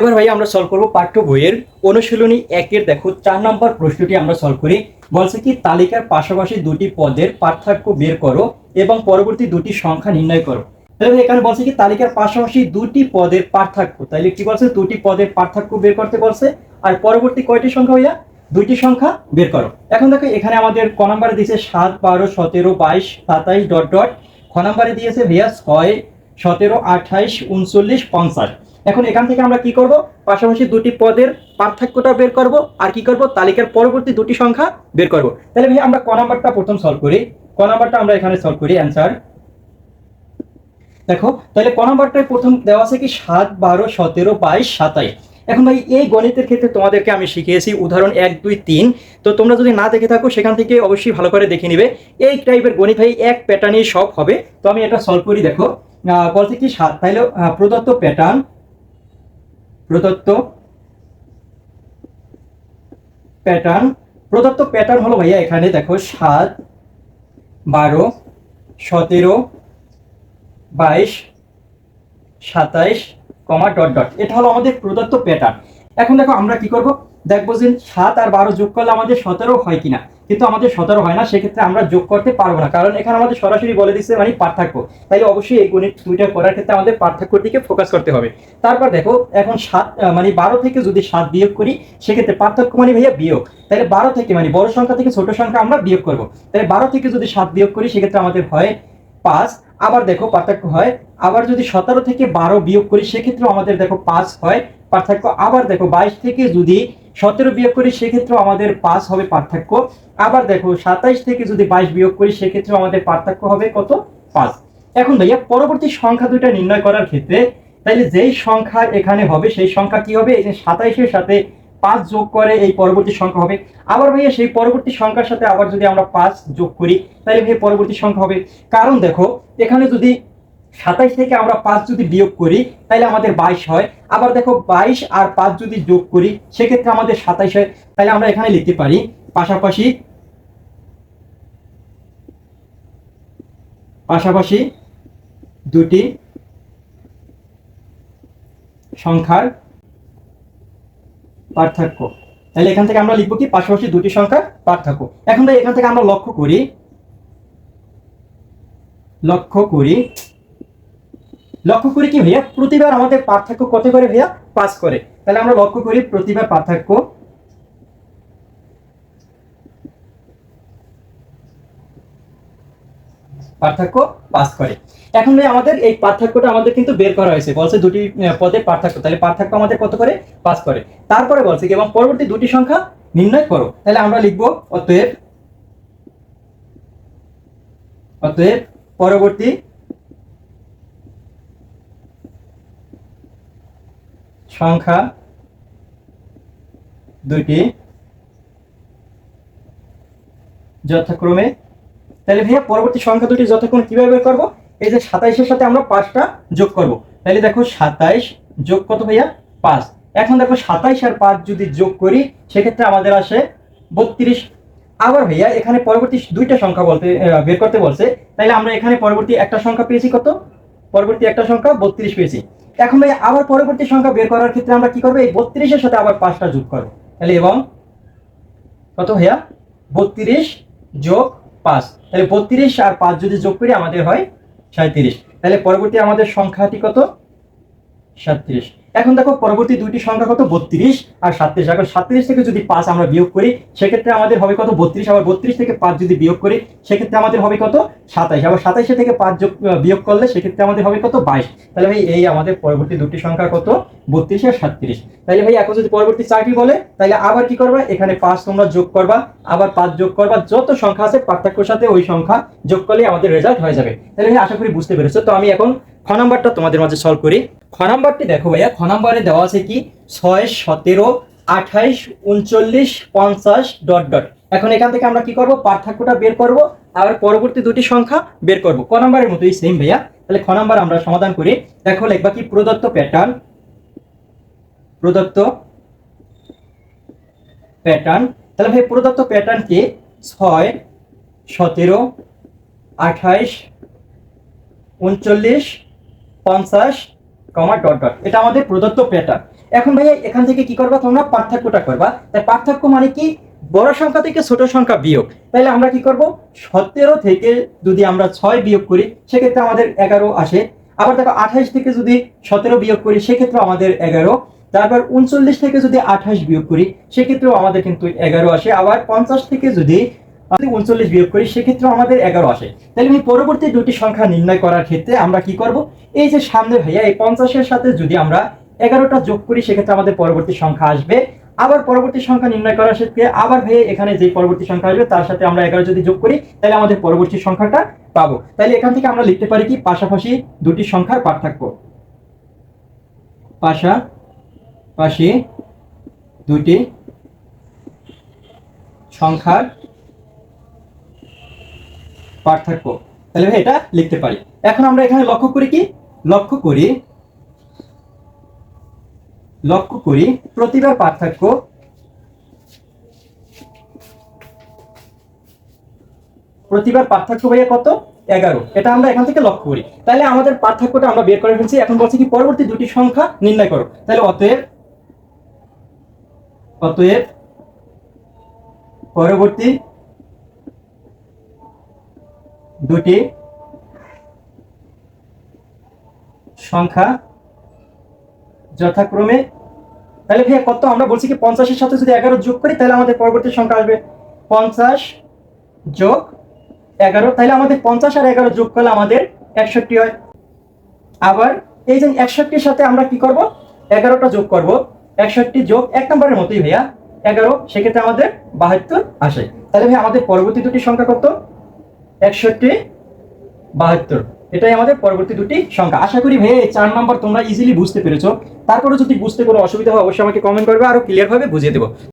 এবার ভাই আমরা সলভ করব পাঠ্য বইয়ের অনুশীলনী 1-এর দেখো 4 নম্বর প্রশ্নটি আমরা সলভ করি। বলছে কি তালিকার পাশাপাশি দুটি পদের পার্থক্য বের করো এবং পরবর্তী দুটি সংখ্যা নির্ণয় করো। তাহলে এখানে বলছে কি তালিকার পাশাপাশি দুটি পদের পার্থক্য, তাহলে কি বলছে দুটি পদের পার্থক্য বের করতে বলছে, আর পরবর্তী কয়টি সংখ্যা ভাইয়া? দুইটি সংখ্যা বের করো। এখন দেখো এখানে আমাদের ক নম্বরে দিয়েছে 7, 12, 17, 22, 27 ডট ডট। খ নম্বরে দিয়েছে ভাইয়া 6, 17, 28, 39, 50। এখন এখান থেকে আমরা কি করব? পাশাপাশি দুটি পদের পার্থক্যটা বের করব, আর কি করব? তালিকার পরবর্তী দুটি সংখ্যা বের করব। তাহলে ভাই আমরা ক নাম্বারটা প্রথম সলভ করি। ক নাম্বারটা আমরা এখানে সলভ করি। অ্যানসার দেখো, তাহলে ক নাম্বারটায় প্রথম দেওয়া আছে কি 7, 12, 17, 22, 27। এখন ভাই এই গণিতের ক্ষেত্রে তোমাদেরকে আমি শিখিয়েছি উদাহরণ 1, 2, 3। তো তোমরা যদি না দেখে থাকো সেখান থেকে অবশ্যই ভালো করে দেখে নিবে। এই টাইপের গণিত ভাই এক প্যাটার্নই সব হবে। তো আমি এটা সলভ করি। দেখো বলছে কি 7, তাহলে প্রদত্ত প্যাটার্ন প্রদত্ত প্যাটার্ন হলো ভাইয়া এখানে দেখো 7, 12, 17, 22, 27, ডট ডট। এটা হলো আমাদের প্রদত্ত প্যাটার্ন। এখন দেখো আমরা কি করব? দেখবো যে 7 আর 12 যোগ করলে আমাদের 17 হয় কিনা, কিন্তু আমাদের 17 হয় না। সেক্ষেত্রে আমরা যোগ করতে পারবো না, কারণ এখানে আমাদের সরাসরি বলে দিচ্ছে মানে পার্থক্য। তাইলে অবশ্যই এই গণিত দুইটা করার ক্ষেত্রে আমাদের পার্থক্যের দিকে ফোকাস করতে হবে। তারপর দেখো এখন 7 মানে 12 থেকে যদি 7 বিয়োগ করি, সেক্ষেত্রে পার্থক্য মানে ভাইয়া বিয়োগ। তাহলে 12 থেকে মানে বড় সংখ্যা থেকে ছোট সংখ্যা আমরা বিয়োগ করব। তাহলে 12 থেকে যদি 7 বিয়োগ করি, সেক্ষেত্রে আমাদের হয় 5। আবার দেখো পার্থক্য হয়। আবার যদি 17 থেকে 12 বিয়োগ করি, সেক্ষেত্রে আমাদের দেখো 5 হয় পার্থক্য। আবার দেখো 22 থেকে যদি 17 বিয়োগ করি, সেক্ষেত্রে আমাদের 5 হবে পার্থক্য। আবার দেখো 27 থেকে যদি 22 বিয়োগ করি, সেক্ষেত্রে আমাদের পার্থক্য হবে কত? 5। এখন ভাইয়া পরবর্তী সংখ্যা দুইটা নির্ণয় করার ক্ষেত্রে তাইলে যেই সংখ্যা এখানে হবে সেই সংখ্যা কি হবে? এই যে 27-এর সাথে 5 যোগ করে এই পরবর্তী সংখ্যা হবে। আবার ভাইয়া সেই পরবর্তী সংখ্যার সাথে আবার যদি আমরা 5 যোগ করি, তাহলে ভাই পরবর্তী সংখ্যা হবে। কারণ দেখো এখানে যদি 27 থেকে আমরা 5 যদি বিয়োগ করি, তাহলে আমাদের 22 হয়। আবার দেখো 22 আর 5 যদি যোগ করি, সেক্ষেত্রে আমাদের 27 হয়। তাহলে আমরা এখানে লিখতে পারি পাশাপাশি দুটি সংখ্যার পার্থক্য। তাহলে এখান থেকে আমরা লিখবো কি পাশাপাশি দুটি সংখ্যার পার্থক্য। এখন ভাই এখান থেকে আমরা লক্ষ্য করি কি ভাইয়া প্রতিবার আমাদের পার্থক্য কত করে ভাইয়া? 5 করে। তাহলে আমরা লক্ষ্য করি প্রতিবার পার্থক্য 5 করে। এখন ভাই আমাদের এই পার্থক্যটা আমাদের কিন্তু বের করা হয়েছে। বলছে দুটি পদের পার্থক্য, তাহলে পার্থক্য আমাদের কত করে? 5 করে। তারপরে বলছে কি এবং পরবর্তী দুটি সংখ্যা নির্ণয় করো। তাহলে আমরা লিখবো অতএব পরবর্তী সংখ্যা দুইটি যথাক্রমে। তাহলে ভাইয়া পরবর্তী সংখ্যা দুটি যথাক্রমে কিভাবে বের করবো? এই যে 27-এর সাথে আমরা 5টা যোগ করব। তাহলে দেখো 27 যোগ কত ভাইয়া? 5। এখন দেখো 27 আর 5 যদি যোগ করি, সেক্ষেত্রে আমাদের আসে 32। আবার ভাইয়া এখানে পরবর্তী দুইটা সংখ্যা বের করতে বলছে। তাহলে আমরা এখানে পরবর্তী একটা সংখ্যা পেয়েছি কত? পরবর্তী একটা সংখ্যা 32 পেয়েছি। এখন ভাই আবার পরবর্তী সংখ্যা বের করার ক্ষেত্রে আমরা কি করবো? এই 32-এর সাথে আবার 5টা যোগ করবো। তাহলে এবং কত ভাইয়া? 32 যোগ 5। তাহলে 32 আর 5 যদি যোগ করি, আমাদের হয় 37। তাহলে পরবর্তী আমাদের সংখ্যাটি কত? 37। এখন দেখো পরবর্তী দুইটি সংখ্যা কত? 32 আর 37। এখন 37 থেকে যদি 5 আমরা বিয়োগ করি, সেক্ষেত্রে আমাদের হবে কত? 32। আবার 32 থেকে 5 যদি বিয়োগ করি, সেক্ষেত্রে আমাদের হবে কত? 27। আবার 27 থেকে 5 বিয়োগ করলে সেক্ষেত্রে আমাদের হবে কত? 22। তাহলে ভাই এই আমাদের পরবর্তী দুটি সংখ্যা কত? 32 আর 37। তাহলে ভাই এখন যদি পরবর্তী চারটি বলে, তাহলে আবার কি করবা? এখানে 5 তোমরা যোগ করবা, আবার 5 যোগ করবা, যত সংখ্যা আছে পার্থক্যের সাথে ওই সংখ্যা যোগ করলে আমাদের রেজাল্ট হয়ে যাবে। তাহলে ভাই আশা করি বুঝতে পেরেছো। তো আমি এখন খ নাম্বারটা তোমাদের মাঝে সলভ করি। খ নাম্বারটি দেখো ভাইয়া, খ নাম্বারে দেওয়া আছে কি 6, 17, 28, 39, 50 ডট ডট। এখন এখান থেকে আমরা কি করব? পার্থক্যটা বের করব, আর পরবর্তী দুটি সংখ্যা বের করব। ক নাম্বারের মতোই সেম ভাইয়া। তাহলে খ নাম্বার আমরা সমাধান করি। দেখো লিখবা কি প্রদত্ত প্যাটার্ন তাহলে ভাই প্রদত্ত প্যাটার্ন কি 6, 17, 28, 39, 50 ডট ডট। এটা আমাদের প্রদত্ত প্যাটার্ন। এখন ভাইয়া এখান থেকে কি করবা তোমরা পার্থক্যটা করবা। তাই পার্থক্য মানে কি, বড় সংখ্যা থেকে ছোট সংখ্যা বিয়োগ। তাহলে আমরা কি করব, 17 থেকে যদি আমরা 6 বিয়োগ করি সেক্ষেত্রে আমাদের 11 আসে। আবার দেখো 28 থেকে যদি 17 বিয়োগ করি সেক্ষেত্রে আমাদের 11। তারপর 39 থেকে যদি 28 বিয়োগ করি সেক্ষেত্রেও আমাদের কিন্তু 11 আসে। আবার 50 থেকে যদি 39 বিয়োগ করি সেক্ষেত্রেও আমাদের 11 আসে। তাহলে আমি পরবর্তী দুটি সংখ্যা নির্ণয় করার ক্ষেত্রে আমরা কি করব, এই যে সামনে ভাইয়া এই 50-এর সাথে যদি আমরা 11টা যোগ করি সেক্ষেত্রে আমাদের পরবর্তী সংখ্যা আসবে। আবার পরবর্তী সংখ্যা নির্ণয় করার ক্ষেত্রে আবার ভাইয়া এখানে যে পরবর্তী সংখ্যা আসবে তার সাথে আমরা 11 যদি যোগ করি তাহলে আমাদের পরবর্তী সংখ্যাটা পাবো। তাহলে এখান থেকে আমরা লিখতে পারি কি, পাশাপাশি দুটি সংখ্যার পার্থক্য, পাশাপাশি দুটি সংখ্যার পার্থক্য। তাহলে ভাই এটা লিখতে পারি। এখন আমরা এখানে লক্ষ্য করি কি, লক্ষ্য করি প্রতিবার পার্থক্য, ভাইয়া কত, 11। এটা আমরা এখান থেকে লক্ষ্য করি। তাহলে আমাদের পার্থক্যটা আমরা বের করে ফেলছি। এখন বলছি কি পরবর্তী দুটি সংখ্যা নির্ণয় করো। তাহলে অতএব পরবর্তী দুটি সংখ্যা যথাক্রমে, তাহলে ভাইয়া কত, আমরা বলছি কি 50-এর সাথে যদি 11 যোগ করি তাহলে আমাদের পরবর্তী সংখ্যা আসবে 50 যোগ 11। তাহলে আমাদের 50 আর 11 যোগ করলে আমাদের 61 হয়। আবার এই যে 61-এর সাথে আমরা কি করব, 11টা যোগ করব। 61 যোগ 1 নম্বরের মতোই ভাইয়া 11, সেক্ষেত্রে আমাদের 72 আসে। তাহলে ভাই আমাদের পরবর্তী দুটি সংখ্যা কত, 61, 72। এটাই আমাদের পরবর্তী দুটি সংখ্যা। আশা করি ভাই এই 4 নাম্বার তোমরা ইজিলি বুঝতে পেরেছো। তারপরে যদি বুঝতে কোনো অসুবিধা হয় অবশ্যই আমাকে কমেন্ট করবে, আরো ক্লিয়ার ভাবে বুঝিয়ে দেবো।